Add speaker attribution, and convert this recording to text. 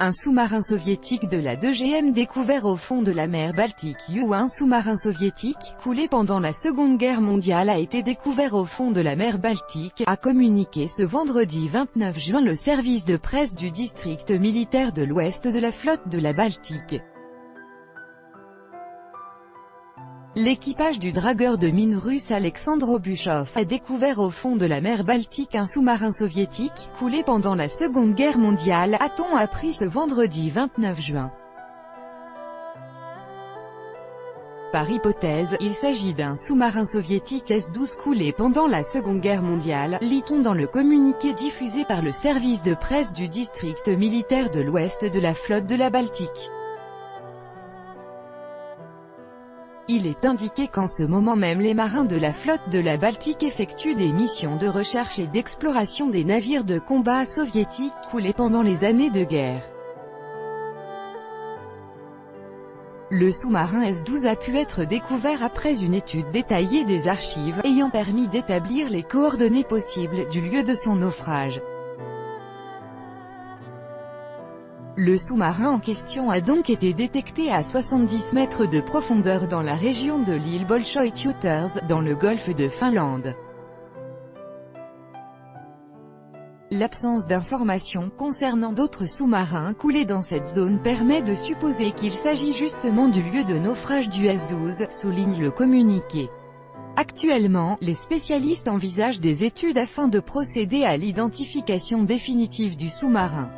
Speaker 1: Un sous-marin soviétique de la 2GM découvert au fond de la mer Baltique. Un sous-marin soviétique, coulé pendant la Seconde Guerre mondiale, a été découvert au fond de la mer Baltique, a communiqué ce vendredi 29 juin le service de presse du district militaire de l'Ouest de la flotte de la Baltique. L'équipage du dragueur de mines russe Alexandre Obuchov a découvert au fond de la mer Baltique un sous-marin soviétique, coulé pendant la Seconde Guerre mondiale, a-t-on appris ce vendredi 29 juin. Par hypothèse, il s'agit d'un sous-marin soviétique S-12 coulé pendant la Seconde Guerre mondiale, lit-on dans le communiqué diffusé par le service de presse du district militaire de l'Ouest de la flotte de la Baltique. Il est indiqué qu'en ce moment même les marins de la flotte de la Baltique effectuent des missions de recherche et d'exploration des navires de combat soviétiques coulés pendant les années de guerre. Le sous-marin S-12 a pu être découvert après une étude détaillée des archives, ayant permis d'établir les coordonnées possibles du lieu de son naufrage. Le sous-marin en question a donc été détecté à 70 mètres de profondeur dans la région de l'île Bolshoï-Tjouters, dans le golfe de Finlande. L'absence d'informations concernant d'autres sous-marins coulés dans cette zone permet de supposer qu'il s'agit justement du lieu de naufrage du S-12, souligne le communiqué. Actuellement, les spécialistes envisagent des études afin de procéder à l'identification définitive du sous-marin.